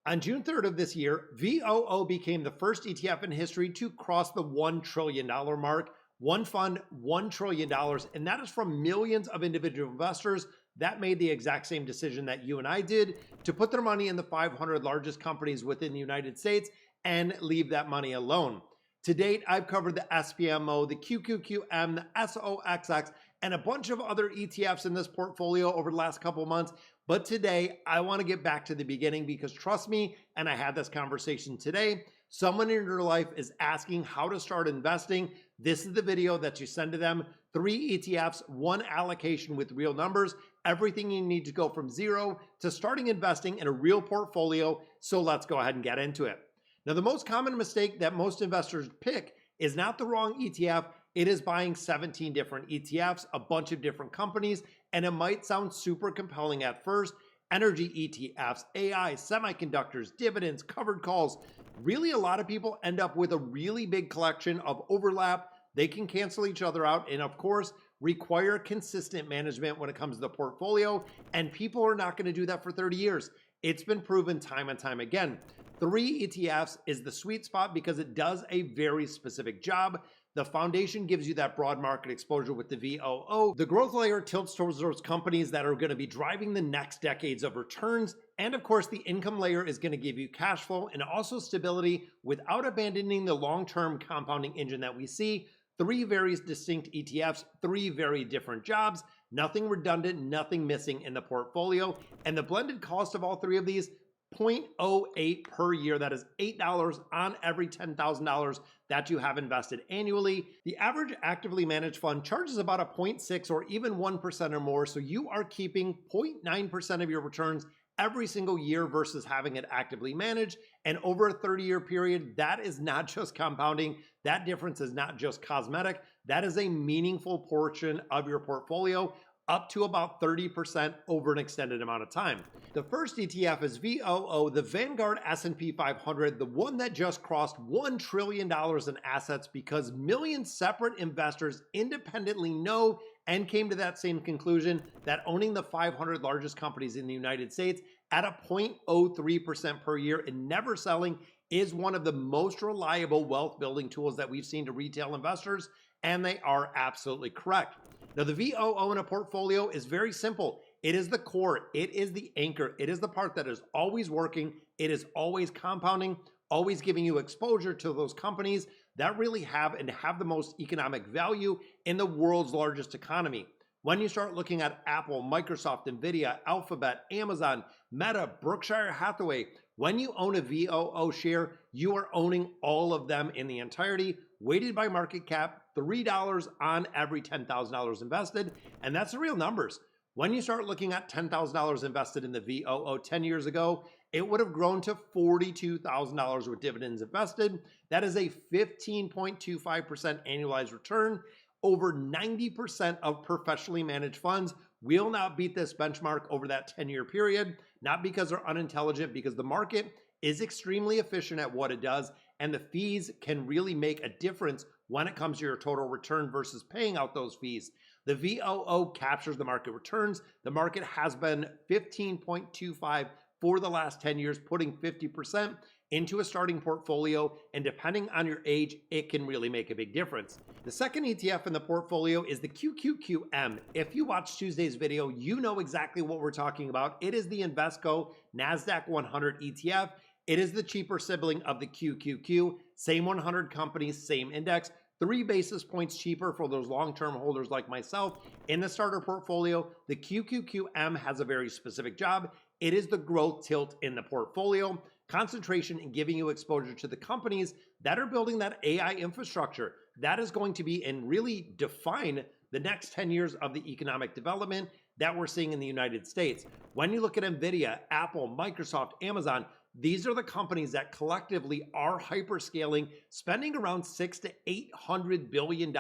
On June 3rd of this year, VOO became the first ETF in history to cross the $1 trillion mark. One fund, $1 trillion, and that is from millions of individual investors that made the exact same decision that you and I did to put their money in the 500 largest companies within the United States and leave that money alone. To date, I've covered the SPMO, the QQQM, the SOXX, and a bunch of other ETFs in this portfolio over the last couple of months. But today, I want to get back to the beginning because trust me, and I had this conversation today, someone in your life is asking how to start investing. This is the video that you send to them. 3 ETFs, 1 allocation with real numbers, everything you need to go from zero to starting investing in a real portfolio. So let's go ahead and get into it. Now, the most common mistake that most investors pick is not the wrong ETF. It is buying 17 different ETFs, a bunch of different companies, and it might sound super compelling at first. Energy ETFs, AI, semiconductors, dividends, covered calls. Really, a lot of people end up with a really big collection of overlap. They can cancel each other out and, of course, require consistent management when it comes to the portfolio. And people are not going to do that for 30 years. It's been proven time and time again. 3 ETFs is the sweet spot because it does a very specific job. The foundation gives you that broad market exposure with the VOO. The growth layer tilts towards those companies that are going to be driving the next decades of returns. And of course, the income layer is going to give you cash flow and also stability without abandoning the long-term compounding engine that we see. 3 very distinct ETFs, 3 very different jobs, nothing redundant, nothing missing in the portfolio. And the blended cost of all 3 of these, 0.08 per year. That is $8 on every $10,000 that you have invested annually. The average actively managed fund charges about a 0.6 or even 1% or more. So you are keeping 0.9% of your returns every single year versus having it actively managed. And over a 30-year period, that is not just compounding. That difference is not just cosmetic. That is a meaningful portion of your portfolio, up to about 30% over an extended amount of time. The first ETF is VOO, the Vanguard S&P 500, the one that just crossed $1 trillion in assets because millions separate investors independently know and came to that same conclusion that owning the 500 largest companies in the United States at a 0.03% per year and never selling is one of the most reliable wealth building tools that we've seen to retail investors, and they are absolutely correct. Now, the VOO in a portfolio is very simple. It is the core. It is the anchor. It is the part that is always working. It is always compounding, always giving you exposure to those companies that really have the most economic value in the world's largest economy. When you start looking at Apple, Microsoft, Nvidia, Alphabet, Amazon, Meta, Berkshire Hathaway, when you own a VOO share, you are owning all of them in the entirety, weighted by market cap, $3 on every $10,000 invested, and that's the real numbers. When you start looking at $10,000 invested in the VOO 10 years ago, it would have grown to $42,000 with dividends invested. That is a 15.25% annualized return. Over 90% of professionally managed funds will not beat this benchmark over that 10-year period, not because they're unintelligent, because the market is extremely efficient at what it does, and the fees can really make a difference when it comes to your total return versus paying out those fees. The VOO captures the market returns. The market has been 15.25 for the last 10 years, putting 50% into a starting portfolio, and depending on your age, it can really make a big difference. The second ETF in the portfolio is the QQQM. If you watched Tuesday's video, you know exactly what we're talking about. It is the Invesco NASDAQ 100 ETF. It is the cheaper sibling of the QQQ, same 100 companies, same index, 3 basis points cheaper for those long-term holders like myself. In the starter portfolio, the QQQM has a very specific job. It is the growth tilt in the portfolio, concentration in giving you exposure to the companies that are building that AI infrastructure. That is going to be and really define the next 10 years of the economic development that we're seeing in the United States. When you look at Nvidia, Apple, Microsoft, Amazon, these are the companies that collectively are hyperscaling, spending around $600 to $800 billion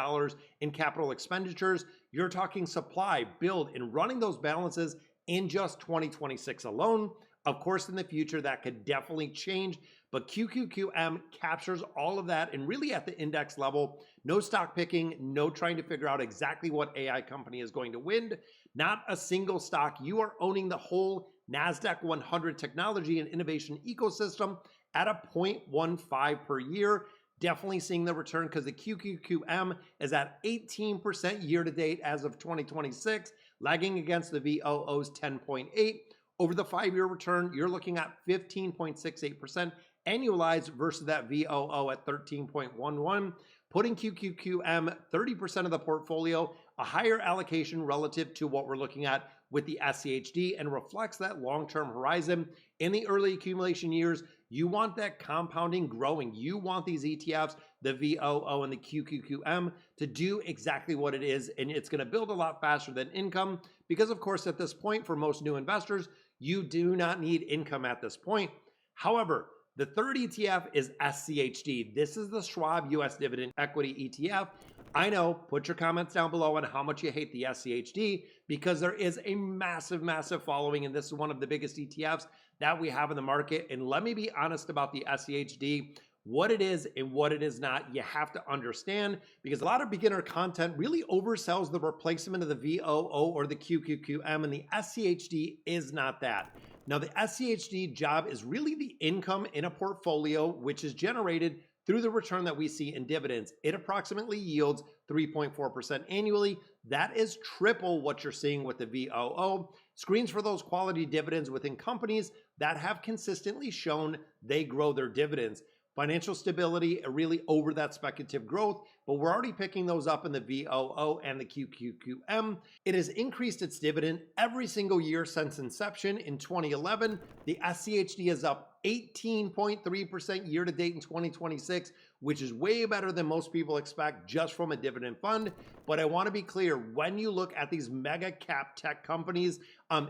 in capital expenditures. You're talking supply, build, and running those balances in just 2026 alone. Of course, in the future, that could definitely change, but QQQM captures all of that, and really at the index level, no stock picking, no trying to figure out exactly what AI company is going to win, not a single stock. You are owning the whole NASDAQ 100 technology and innovation ecosystem at a 0.15 per year. Definitely seeing the return because the QQQM is at 18% year to date as of 2026, lagging against the VOO's 10.8. Over the 5-year return, you're looking at 15.68% annualized versus that VOO at 13.11, putting QQQM 30% of the portfolio, a higher allocation relative to what we're looking at with the SCHD, and reflects that long-term horizon. In the early accumulation years, you want that compounding growing. You want these ETFs, the VOO and the QQQM, to do exactly what it is, and it's going to build a lot faster than income because, of course, at this point, for most new investors, you do not need income at this point. However, the third ETF is SCHD. This is the Schwab US Dividend Equity ETF. I know, put your comments down below on how much you hate the SCHD because there is a massive, massive following, and this is one of the biggest ETFs that we have in the market. And let me be honest about the SCHD, what it is and what it is not. You have to understand because a lot of beginner content really oversells the replacement of the VOO or the QQQM, and the SCHD is not that. Now, the SCHD job is really the income in a portfolio, which is generated through the return that we see in dividends. It approximately yields 3.4% annually. That is triple what you're seeing with the VOO. Screens for those quality dividends within companies that have consistently shown they grow their dividends. Financial stability really over that speculative growth, but we're already picking those up in the VOO and the QQQM. It has increased its dividend every single year since inception. In 2011, the SCHD is up 18.3% year to date in 2026, which is way better than most people expect just from a dividend fund. But I want to be clear, when you look at these mega cap tech companies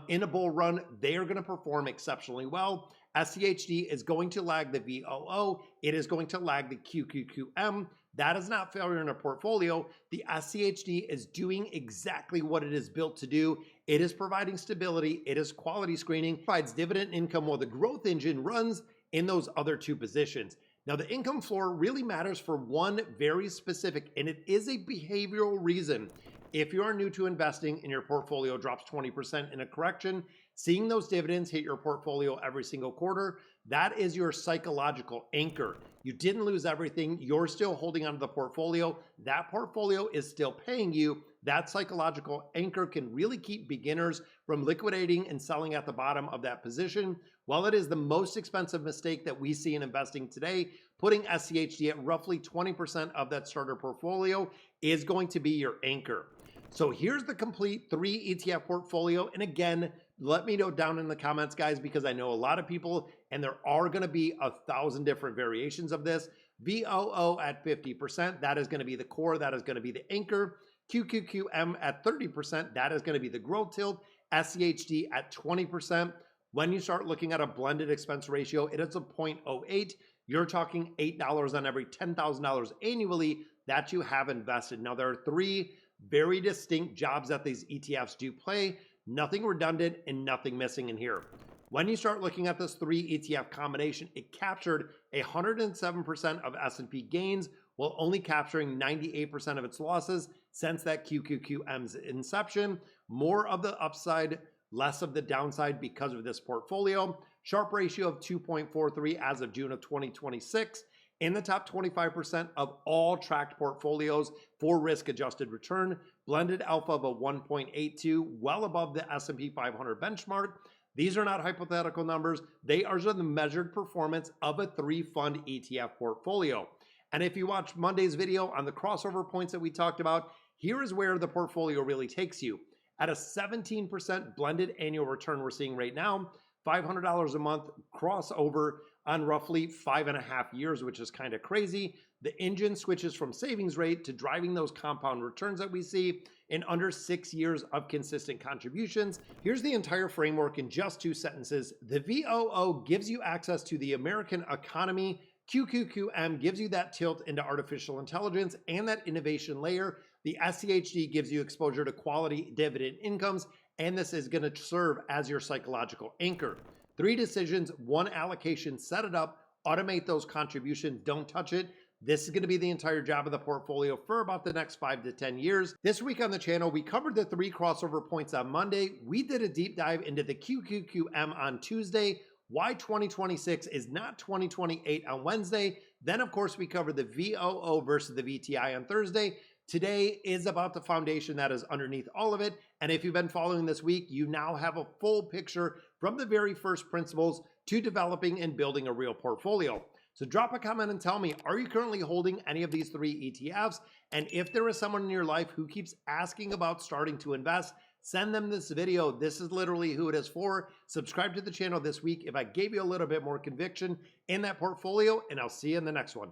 in a bull run, they are going to perform exceptionally well. SCHD is going to lag the VOO. It is going to lag the QQQM. That is not failure in a portfolio. The SCHD is doing exactly what it is built to do. It is providing stability. It is quality screening, provides dividend income while the growth engine runs in those other two positions. Now, the income floor really matters for one very specific, and it is a behavioral reason. If you are new to investing and your portfolio drops 20% in a correction, seeing those dividends hit your portfolio every single quarter, that is your psychological anchor. You didn't lose everything. You're still holding onto the portfolio. That portfolio is still paying you. That psychological anchor can really keep beginners from liquidating and selling at the bottom of that position. While it is the most expensive mistake that we see in investing today, putting SCHD at roughly 20% of that starter portfolio is going to be your anchor. So here's the complete 3 ETF portfolio. And again, let me know down in the comments, guys, because I know a lot of people, and there are going to be 1,000 different variations of this. VOO at 50%, that is going to be the core, that is going to be the anchor. QQQM at 30%, that is going to be the growth tilt. SCHD at 20%. When you start looking at a blended expense ratio, it is a 0.08. You're talking $8 on every $10,000 annually that you have invested. Now, there are 3 very distinct jobs that these ETFs do play. Nothing redundant and nothing missing in here. When you start looking at this 3 ETF combination, it captured 107% of S&P gains while only capturing 98% of its losses since that QQQM's inception. More of the upside, less of the downside because of this portfolio. Sharp ratio of 2.43 as of June of 2026. In the top 25% of all tracked portfolios for risk-adjusted return, blended alpha of a 1.82, well above the S&P 500 benchmark. These are not hypothetical numbers. They are the measured performance of a 3-fund ETF portfolio. And if you watch Monday's video on the crossover points that we talked about, here is where the portfolio really takes you. At a 17% blended annual return we're seeing right now, $500 a month crossover on roughly 5.5 years, which is kind of crazy. The engine switches from savings rate to driving those compound returns that we see in under 6 years of consistent contributions. Here's the entire framework in just 2 sentences. The VOO gives you access to the American economy. QQQM gives you that tilt into artificial intelligence and that innovation layer. The SCHD gives you exposure to quality dividend incomes, and this is going to serve as your psychological anchor. 3 decisions, 1 allocation, set it up, automate those contributions, don't touch it. This is going to be the entire job of the portfolio for about the next 5 to 10 years. This week on the channel, we covered the 3 crossover points on Monday. We did a deep dive into the QQQM on Tuesday, why 2026 is not 2028 on Wednesday. Then, of course, we covered the VOO versus the VTI on Thursday. Today is about the foundation that is underneath all of it. And if you've been following this week, you now have a full picture from the very first principles to developing and building a real portfolio. So drop a comment and tell me, are you currently holding any of these 3 ETFs? And if there is someone in your life who keeps asking about starting to invest, send them this video. This is literally who it is for. Subscribe to the channel this week if I gave you a little bit more conviction in that portfolio, and I'll see you in the next one.